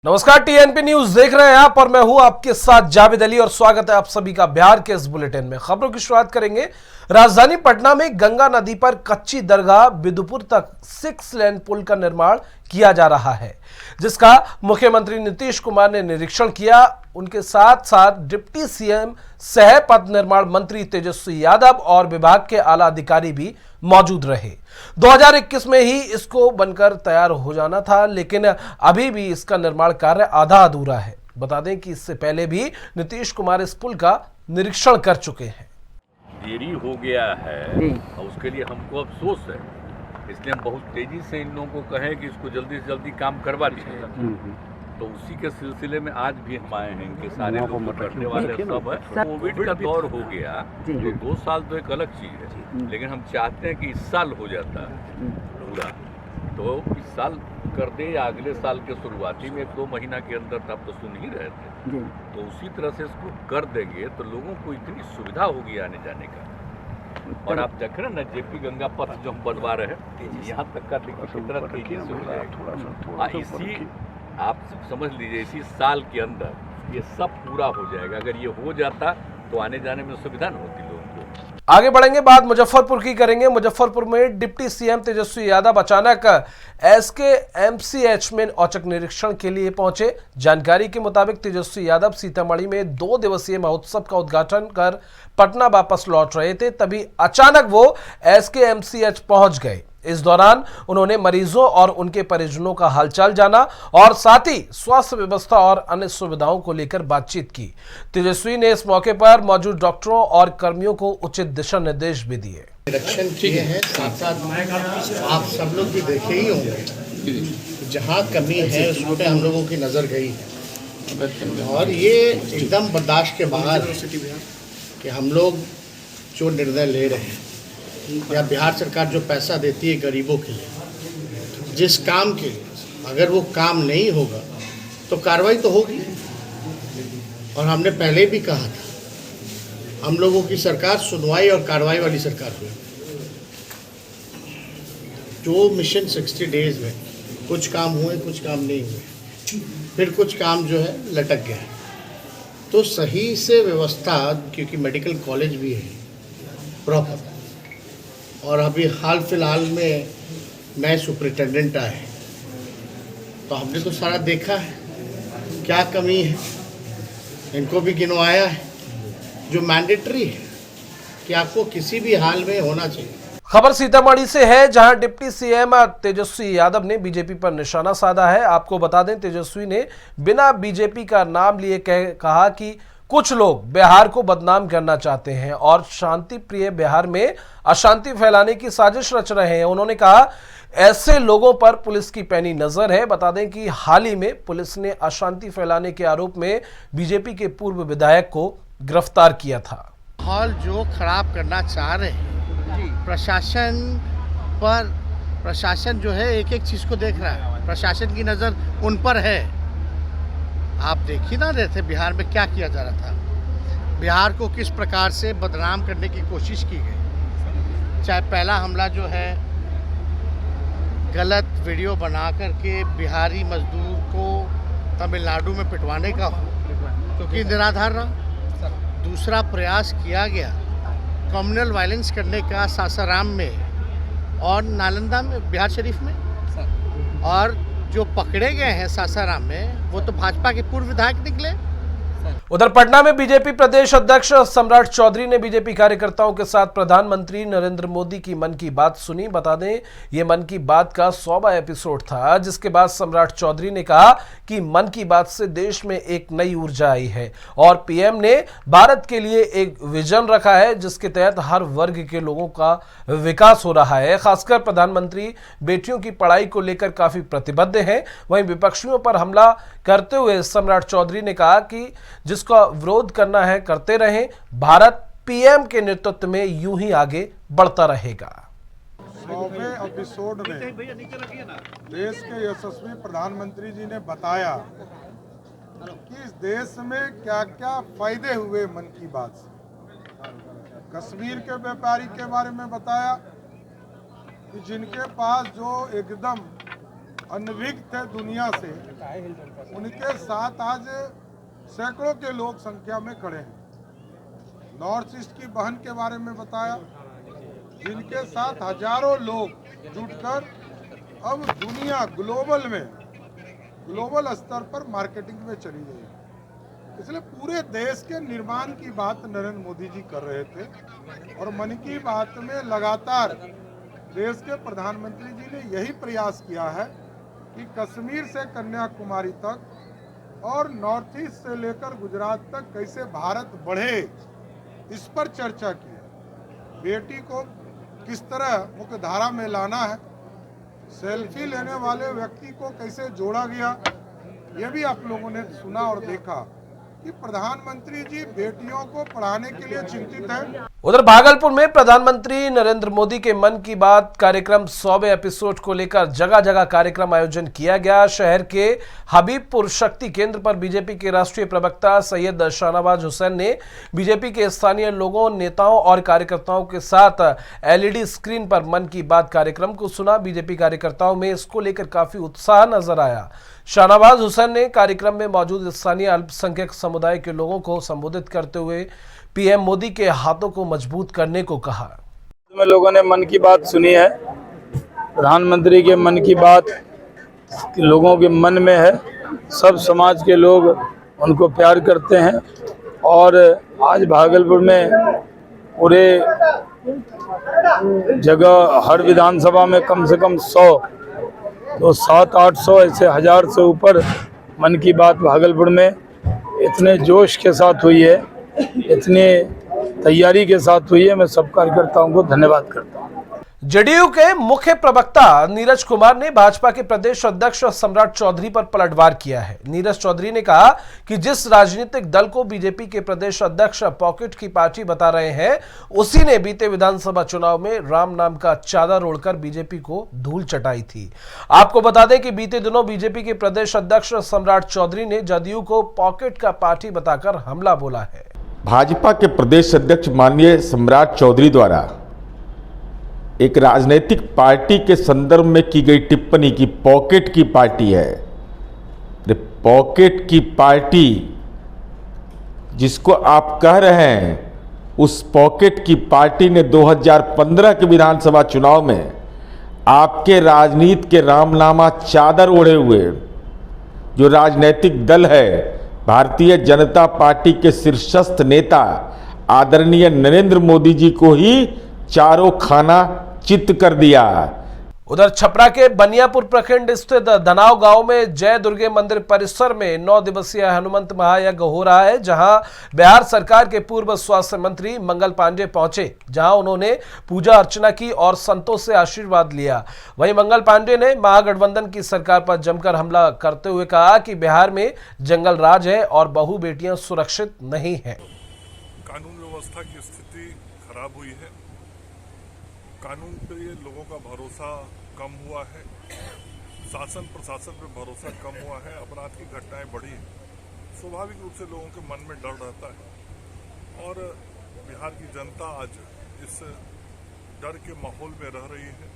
नमस्कार, TNP news देख रहे हैं आप और मैं हूं आपके साथ जावेद अली और स्वागत है आप सभी का बिहार के इस बुलेटिन में। खबरों की शुरुआत करेंगे। राजधानी पटना में गंगा नदी पर कच्ची दरगाह बिदुपुर तक 6 लेन पुल का निर्माण किया जा रहा है, जिसका मुख्यमंत्री नीतीश कुमार ने निरीक्षण किया। उनके साथ साथ डिप्टी सीएम सह पथ निर्माण मंत्री तेजस्वी यादव और विभाग के आला अधिकारी भी मौजूद रहे। 2021 में ही इसको बनकर तैयार हो जाना था, लेकिन अभी भी इसका निर्माण कार्य आधा अधूरा है। बता दें कि इससे पहले भी नीतीश कुमार इस पुल का निरीक्षण कर चुके हैं। देरी हो गया है और उसके लिए हमको अफसोस है, इसलिए हम बहुत तेजी से इन लोगों को कहें कि इसको जल्दी से जल्दी काम करवा लीजिए। तो उसी के सिलसिले में आज भी हम आए हैं। इनके सारे लोग करने वाले सब है। कोविड का दौर हो गया तो 2 साल तो एक अलग चीज है, लेकिन हम चाहते हैं कि इस साल हो जाता पूरा। तो इस साल कर दे या अगले साल के शुरुआती में 1-2 महीना के अंदर तब तो सुन ही रहे थे। तो उसी तरह से इसको कर देंगे तो लोगों को इतनी सुविधा होगी आने जाने का। और आप देख रहे हैं ना, जेपी गंगा पथ जो हम बनवा रहे हैं, यहाँ तक का कितना तेजी से हो जाएगा। इसी आप समझ लीजिए इसी साल के अंदर ये सब पूरा हो जाएगा। अगर ये हो जाता तो आने जाने में सुविधा न होती लोगों को। आगे बढ़ेंगे, बात मुजफ्फरपुर की करेंगे। मुजफ्फरपुर में डिप्टी सीएम तेजस्वी यादव अचानक एसकेएमसीएच में औचक निरीक्षण के लिए पहुंचे। जानकारी के मुताबिक तेजस्वी यादव सीतामढ़ी में 2 दिवसीय महोत्सव का उद्घाटन कर पटना वापस लौट रहे थे, तभी अचानक वो एसकेएमसीएच पहुंच गए। इस दौरान उन्होंने मरीजों और उनके परिजनों का हालचाल जाना और साथ ही स्वास्थ्य व्यवस्था और अन्य सुविधाओं को लेकर बातचीत की। तेजस्वी ने इस मौके पर मौजूद डॉक्टरों और कर्मियों को उचित दिशा निर्देश भी दिए। निरीक्षण किए हैं, साथ साथ आप सब लोग भी देखे ही होंगे जहाँ कमी है उस पर हम लोगों की नज़र गई है। और ये एकदम बर्दाश्त के बाहर है कि हम लोग जो निर्णय ले रहे हैं या बिहार सरकार जो पैसा देती है गरीबों के लिए, जिस काम के लिए, अगर वो काम नहीं होगा तो कार्रवाई तो होगी। और हमने पहले भी कहा था, हम लोगों की सरकार सुनवाई और कार्रवाई वाली सरकार हुई। जो मिशन 60 डेज में कुछ काम हुए, कुछ काम नहीं हुए, फिर कुछ काम जो है लटक गया। तो सही से व्यवस्था, क्योंकि मेडिकल कॉलेज भी है प्रॉपर, और अभी हाल फिलहाल में नए सुपरिटेंडेंट आए, तो हमने तो सारा देखा है क्या कमी है, इनको भी गिनवाया है जो मैंडेटरी है कि आपको किसी भी हाल में होना चाहिए। खबर सीतामढ़ी से है, जहां डिप्टी सीएम तेजस्वी यादव ने बीजेपी पर निशाना साधा है। आपको बता दें, तेजस्वी ने बिना बीजेपी का नाम लिए कहा कि कुछ लोग बिहार को बदनाम करना चाहते हैं और शांति प्रिय बिहार में अशांति फैलाने की साजिश रच रहे हैं। उन्होंने कहा, ऐसे लोगों पर पुलिस की पैनी नजर है। बता दें कि हाल ही में पुलिस ने अशांति फैलाने के आरोप में बीजेपी के पूर्व विधायक को गिरफ्तार किया था। माहौल जो खराब करना चाह रहे हैं, प्रशासन पर, प्रशासन जो है एक एक चीज को देख रहा है, प्रशासन की नजर उन पर है। आप देख ही ना रहे थे बिहार में क्या किया जा रहा था, बिहार को किस प्रकार से बदनाम करने की कोशिश की गई। चाहे पहला हमला जो है गलत वीडियो बना करके बिहारी मजदूर को तमिलनाडु में पिटवाने का हो, क्योंकि निराधार रहा। दूसरा प्रयास किया गया कम्युनल वायलेंस करने का सासाराम में और नालंदा में, बिहार शरीफ में, और जो पकड़े गए हैं सासाराम में वो तो भाजपा के पूर्व विधायक निकले। उधर पटना में बीजेपी प्रदेश अध्यक्ष सम्राट चौधरी ने बीजेपी कार्यकर्ताओं के साथ प्रधानमंत्री नरेंद्र मोदी की मन की बात सुनी। बता दें, ये मन की बात का 100वां एपिसोड था, जिसके बाद सम्राट चौधरी ने कहा कि मन की बात से देश में एक नई ऊर्जा आई है और पीएम ने भारत के लिए एक विजन रखा है, जिसके तहत हर वर्ग के लोगों का विकास हो रहा है। खासकर प्रधानमंत्री बेटियों की पढ़ाई को लेकर काफी प्रतिबद्ध हैं। वहीं विपक्षियों पर हमला करते हुए सम्राट चौधरी ने कहा कि जिसका विरोध करना है करते रहें, भारत पीएम के नेतृत्व में यूं ही आगे बढ़ता रहेगा। 100वें एपिसोड में देश के यशस्वी प्रधानमंत्री जी ने बताया कि इस देश में क्या क्या फायदे हुए मन की बात से। कश्मीर के व्यापारी के बारे में बताया कि जिनके पास जो एकदम अनभिज्ञ थे दुनिया से, उनके साथ आज सैकड़ों के लोग संख्या में खड़े हैं। नॉर्थ ईस्ट की बहन के बारे में बताया, जिनके साथ हजारों लोग जुटकर अब दुनिया ग्लोबल स्तर पर मार्केटिंग में चली गई। इसलिए पूरे देश के निर्माण की बात नरेंद्र मोदी जी कर रहे थे और मन की बात में लगातार देश के प्रधानमंत्री जी ने यही प्रयास किया है कि कश्मीर से कन्याकुमारी तक और नॉर्थ ईस्ट से लेकर गुजरात तक कैसे भारत बढ़े, इस पर चर्चा की है। बेटी को किस तरह मुख्य धारा में लाना है, सेल्फी लेने वाले व्यक्ति को कैसे जोड़ा गया, ये भी आप लोगों ने सुना और देखा कि प्रधानमंत्री जी बेटियों को पढ़ाने के लिए चिंतित हैं। उधर भागलपुर में प्रधानमंत्री नरेंद्र मोदी के मन की बात कार्यक्रम 100वें एपिसोड को लेकर जगह जगह कार्यक्रम आयोजन किया गया। शहर के हबीबपुर शक्ति केंद्र पर बीजेपी के राष्ट्रीय प्रवक्ता सैयद शाहनवाज हुसैन ने बीजेपी के स्थानीय लोगों, नेताओं और कार्यकर्ताओं के साथ एलईडी स्क्रीन पर मन की बात कार्यक्रम को सुना। बीजेपी कार्यकर्ताओं में इसको लेकर काफी उत्साह नजर आया। शाहनवाज हुसैन ने कार्यक्रम में मौजूद स्थानीय अल्पसंख्यक समुदाय के लोगों को संबोधित करते हुए पीएम मोदी के हाथों को मजबूत करने को कहा। में लोगों ने मन की बात सुनी है। प्रधानमंत्री के मन की बात लोगों के मन में है। सब समाज के लोग उनको प्यार करते हैं और आज भागलपुर में पूरे जगह हर विधानसभा में कम से कम 100 तो 700-800 ऐसे 1000 से ऊपर मन की बात भागलपुर में इतने जोश के साथ हुई है, इतनी तैयारी के साथ हुई है। मैं सब कार्यकर्ताओं को धन्यवाद करता हूँ। जेडीयू के मुख्य प्रवक्ता नीरज कुमार ने भाजपा के प्रदेश अध्यक्ष सम्राट चौधरी पर पलटवार किया है। नीरज चौधरी ने कहा कि जिस राजनीतिक दल को बीजेपी के प्रदेश अध्यक्ष पॉकेट की पार्टी बता रहे हैं, उसी ने बीते विधानसभा चुनाव में राम नाम का चादर ओढ़कर बीजेपी को धूल चटाई थी। आपको बता दें कि बीते दिनों बीजेपी के प्रदेश अध्यक्ष सम्राट चौधरी ने जदयू को पॉकेट का पार्टी बताकर हमला बोला है। भाजपा के प्रदेश अध्यक्ष माननीय सम्राट चौधरी द्वारा एक राजनीतिक पार्टी के संदर्भ में की गई टिप्पणी की पॉकेट की पार्टी है। पॉकेट की पार्टी जिसको आप कह रहे हैं, उस पॉकेट की पार्टी ने 2015 के विधानसभा चुनाव में आपके राजनीति के रामनामा चादर ओढ़े हुए जो राजनीतिक दल है, भारतीय जनता पार्टी के शीर्षस्थ नेता आदरणीय नरेंद्र मोदी जी को ही चारों खाना चित कर दिया। उधर छपरा के बनियापुर प्रखंड स्थित धनाव गांव में जय दुर्गे मंदिर परिसर में 9 दिवसीय हनुमंत महायज्ञ हो रहा है, जहां बिहार सरकार के पूर्व स्वास्थ्य मंत्री मंगल पांडे पहुंचे, जहां उन्होंने पूजा अर्चना की और संतों से आशीर्वाद लिया। वहीं मंगल पांडे ने महागठबंधन की सरकार पर जमकर हमला करते हुए कहा कि बिहार में जंगल राज है और बहू बेटियां सुरक्षित नहीं है। कानून व्यवस्था की स्थिति खराब हुई है, कानून पे लोगों का भरोसा कम हुआ है, शासन प्रशासन पे भरोसा कम हुआ है, अपराध की घटनाएं बढ़ी हैं। स्वाभाविक रूप से लोगों के मन में डर रहता है और बिहार की जनता आज इस डर के माहौल में रह रही है।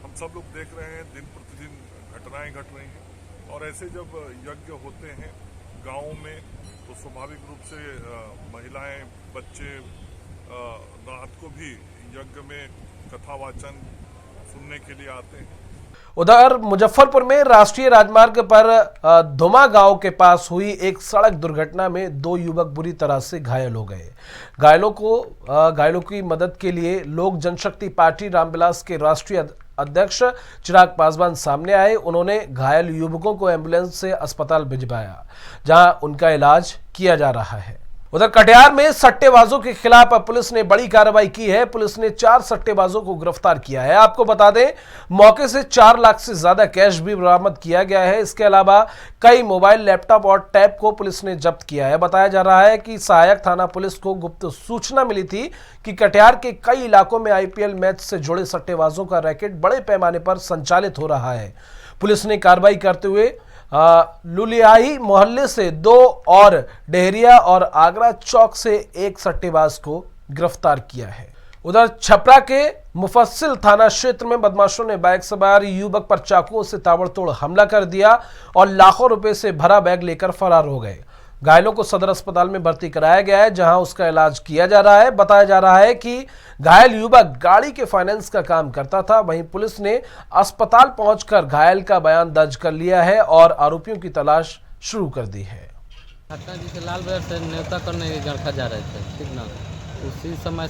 हम सब लोग देख रहे हैं दिन प्रतिदिन घटनाएं घट रही हैं और ऐसे जब यज्ञ होते हैं गाँव में तो स्वाभाविक रूप से महिलाएं, बच्चे रात को भी यज्ञ में कथा वाचन सुनने के लिए आते हैं। उधर मुजफ्फरपुर में राष्ट्रीय राजमार्ग पर धुमा गांव के पास हुई एक सड़क दुर्घटना में 2 युवक बुरी तरह से घायल हो गए। घायलों की मदद के लिए लोक जनशक्ति पार्टी रामविलास के राष्ट्रीय अध्यक्ष चिराग पासवान सामने आए। उन्होंने घायल युवकों को एम्बुलेंस से अस्पताल भिजवाया, जहां उनका इलाज किया जा रहा है। उधर कटिहार में सट्टेबाजों के खिलाफ पुलिस ने बड़ी कार्रवाई की है। पुलिस ने 4 सट्टेबाजों को गिरफ्तार किया है। आपको बता दें, मौके से 4 लाख से ज्यादा कैश भी बरामद किया गया है। इसके अलावा कई मोबाइल, लैपटॉप और टैब को पुलिस ने जब्त किया है। बताया जा रहा है कि सहायक थाना पुलिस को गुप्त सूचना मिली थी कि कटिहार के कई इलाकों में आईपीएल मैच से जुड़े सट्टेबाजों का रैकेट बड़े पैमाने पर संचालित हो रहा है। पुलिस ने कार्रवाई करते हुए लुलियाही मोहल्ले से 2 और डेहरिया और आगरा चौक से 1 सट्टेबाज को गिरफ्तार किया है। उधर छपरा के मुफस्सिल थाना क्षेत्र में बदमाशों ने बाइक सवार युवक पर चाकुओं से ताबड़तोड़ हमला कर दिया और लाखों रुपए से भरा बैग लेकर फरार हो गए। घायलों को सदर अस्पताल में भर्ती कराया गया है, जहां उसका इलाज किया जा रहा है। बताया जा रहा है कि घायल युवक गाड़ी के फाइनेंस का काम करता था। वहीं पुलिस ने अस्पताल पहुंचकर घायल का बयान दर्ज कर लिया है और आरोपियों की तलाश शुरू कर दी है। जैसे लाल बाजार से न्योता करने गड़खा जा रहे थे, ठीक ना, उसी समय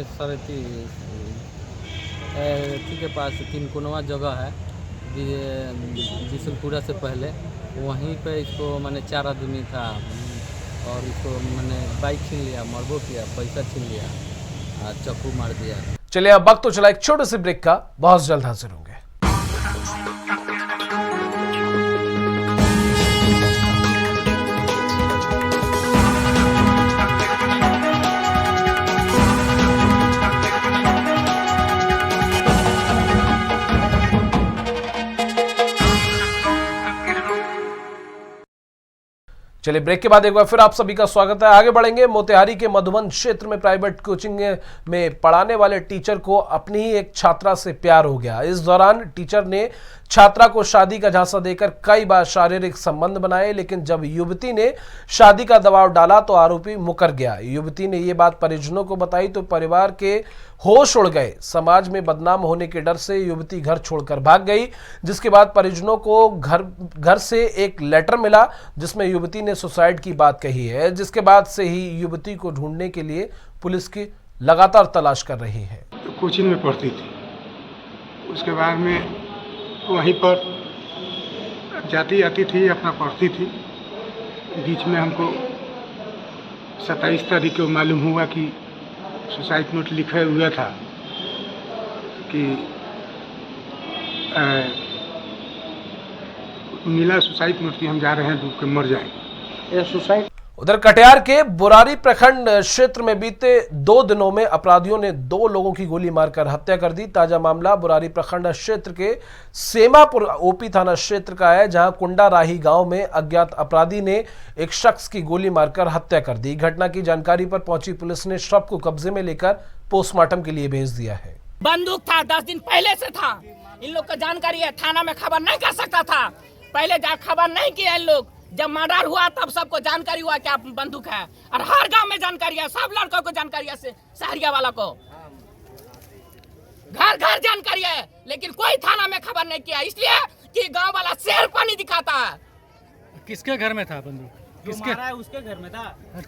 सरती के पास तिनकुनवा जगह है बिशनपुरा से पहले, वहीं पे इसको मैंने 4 आदमी था और इसको मैंने बाइक छीन लिया, मरबो किया, पैसा छीन लिया और चाकू मार दिया। चलिए अब वक्त तो चला एक छोटे से ब्रेक का, बहुत जल्द हाजिर होंगे। चलिए ब्रेक के बाद एक बार फिर आप सभी का स्वागत है। आगे बढ़ेंगे। मोतिहारी के मधुबन क्षेत्र में प्राइवेट कोचिंग में पढ़ाने वाले टीचर को अपनी ही एक छात्रा से प्यार हो गया। इस दौरान टीचर ने छात्रा को शादी का झांसा देकर कई बार शारीरिक संबंध बनाए, लेकिन जब युवती ने शादी का दबाव डाला तो आरोपी मुकर गया। युवती ने ये बात परिजनों को बताई तो परिवार के होश उड़ गए। समाज में बदनाम होने के डर से युवती घर छोड़कर भाग गई, जिसके बाद परिजनों को घर से एक लेटर मिला जिसमें युवती ने सुसाइड की बात कही है, जिसके बाद से ही युवती को ढूंढने के लिए पुलिस की लगातार तलाश कर रही है। कोचिंग में पढ़ती थी, उसके बाद में वहीं पर जाती आती थी, अपना पढ़ती थी। बीच में हमको 27 तारीख को मालूम हुआ कि सुसाइड नोट लिखा हुआ था कि मिला सुसाइड नोट की हम जा रहे हैं, डूब के मर जाएंगे। यह सुसाइड। उधर कटिहार के बोरारी प्रखंड क्षेत्र में बीते 2 दिनों में अपराधियों ने 2 लोगों की गोली मारकर हत्या कर दी। ताजा मामला बोरारी प्रखंड क्षेत्र के सेमापुर ओपी थाना क्षेत्र का है, जहां कुंडा राही गांव में अज्ञात अपराधी ने एक शख्स की गोली मारकर हत्या कर दी। घटना की जानकारी पर पहुंची पुलिस ने शव को कब्जे में लेकर पोस्टमार्टम के लिए भेज दिया है। बंदूक था, 10 दिन पहले से था। इन लोग को जानकारी है, थाना में खबर नहीं कर सकता था, पहले खबर नहीं किया। इन लोग जब मर्डर हुआ तब सबको जानकारी हुआ कि बंदूक है, और हर गांव में जानकारी है, सब लड़कों को जानकारी है, शहरिया वाला को घर घर जानकारी है, लेकिन कोई थाना में खबर नहीं किया, इसलिए कि गांव वाला शेर पानी दिखाता है। किसके घर में था बंदूक? किसके? मारा है उसके घर में था।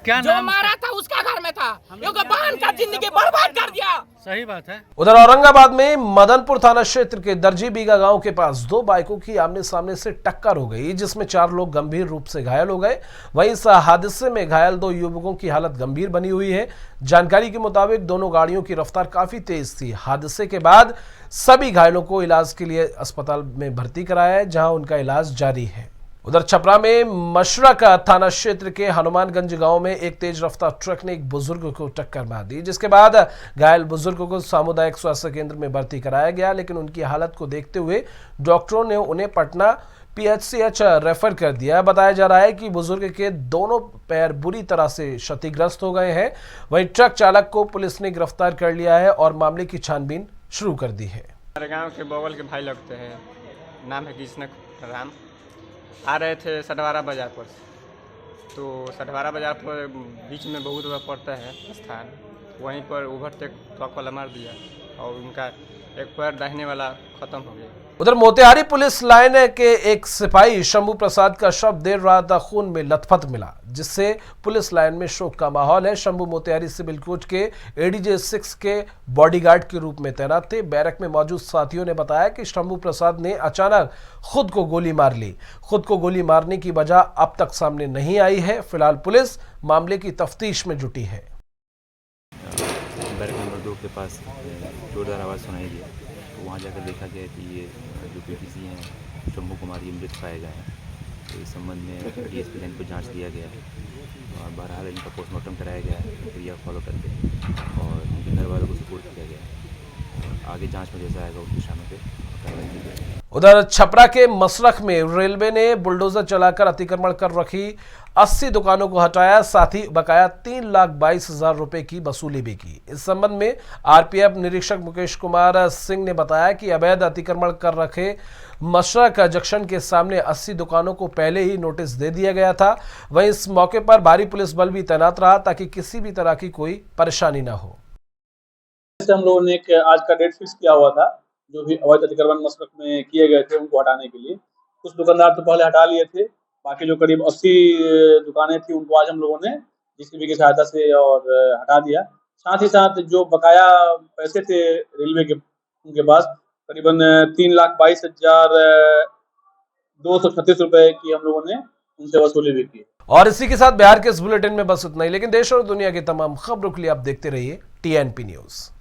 क्या जो मारा था उसका घर में था, क्योंकि बहन का जिंदगी बर्बाद कर दिया। सही बात है। उधर औरंगाबाद में मदनपुर थाना क्षेत्र के दर्जी बीघा गांव के पास 2 बाइकों की आमने सामने से टक्कर हो गई, जिसमें 4 लोग गंभीर रूप से घायल हो गए। वहीं इस हादसे में घायल 2 युवकों की हालत गंभीर बनी हुई है। जानकारी के मुताबिक दोनों गाड़ियों की रफ्तार काफी तेज थी। हादसे के बाद सभी घायलों को इलाज के लिए अस्पताल में भर्ती कराया है, जहां उनका इलाज जारी है। उधर छपरा में मशरा का थाना क्षेत्र के हनुमानगंज गांव में एक तेज रफ्तार ट्रक ने एक बुजुर्ग को टक्कर मार दी, जिसके बाद घायल बुजुर्ग को सामुदायिक स्वास्थ्य केंद्र में भर्ती कराया गया, लेकिन उनकी हालत को देखते हुए डॉक्टरों ने उन्हें पटना PHCH रेफर कर दिया। बताया जा रहा है कि बुजुर्ग के दोनों पैर बुरी तरह से क्षतिग्रस्त हो गए हैं। वहीं ट्रक चालक को पुलिस ने गिरफ्तार कर लिया है और मामले की छानबीन शुरू कर दी है। हमारे गाँव के बगल के भाई लगते हैं, नाम है कृष्ण राम। आ रहे थे सडवारा बाजार पर, तो सडवारा बाजार पर बीच में बहुत बड़ा पड़ता है स्थान, वहीं पर ओवरटेक ट्रक वाला मार दिया और उनका एक पैर दाहिने वाला खत्म हो गया। उधर मोतिहारी पुलिस लाइन के एक सिपाही शंभू प्रसाद का शव देर रात खून में लथपथ मिला, जिससे पुलिस लाइन में शोक का माहौल है। शंभू मोतिहारी सिविल कोच के ADJ 6 के बॉडीगार्ड के रूप में तैनात थे। बैरक में मौजूद साथियों ने बताया कि शंभू प्रसाद ने अचानक खुद को गोली मार ली। खुद को गोली मारने की वजह अब तक सामने नहीं आई है। फिलहाल पुलिस मामले की तफ्तीश में जुटी है। बैरक नंबर 2 के पास जोरदार आवाज़ सुनाई दिया, तो वहाँ जाकर देखा गया कि ये जो PTC हैं शंभू कुमार ये मृत पाए गए हैं। तो इस संबंध में DSP लाइन को जांच दिया गया है और बहरहाल इनका पोस्टमार्टम कराया गया है प्रक्रिया फॉलो करके, और इनके घर वालों को सपोर्ट किया गया है। आगे जांच में जैसा आएगा उस दिशा में कार्रवाई की जाएगी। उधर छपरा के मसरख में रेलवे ने बुलडोजर चलाकर अतिक्रमण कर रखी 80 दुकानों को हटाया, साथ ही बकाया 3,22,000 रुपए की वसूली भी की। इस संबंध में आरपीएफ निरीक्षक मुकेश कुमार सिंह ने बताया कि अवैध अतिक्रमण कर रखे मशरक जंक्शन के सामने 80 दुकानों को पहले ही नोटिस दे दिया गया था। वहीं इस मौके पर भारी पुलिस बल भी तैनात रहा ताकि किसी भी तरह की कोई परेशानी न हो। हम लोगों ने आज का डेट फिक्स किया हुआ था, जो भी अवैध अतिक्रमण मशरक में किए गए थे उनको हटाने के लिए। कुछ दुकानदार तो पहले हटा लिए थे, बाकी जो करीब 80 दुकानें थी उनको आज हम लोगों ने जीसीबी की सहायता से और हटा दिया। साथ ही साथ जो बकाया पैसे थे रेलवे के उनके पास करीबन 3,22,236 रुपए की हम लोगों ने उनसे वसूली भी की। और इसी के साथ बिहार के इस बुलेटिन में बस इतना ही, लेकिन देश और दुनिया की तमाम खबरों के लिए आप देखते रहिए TNP न्यूज।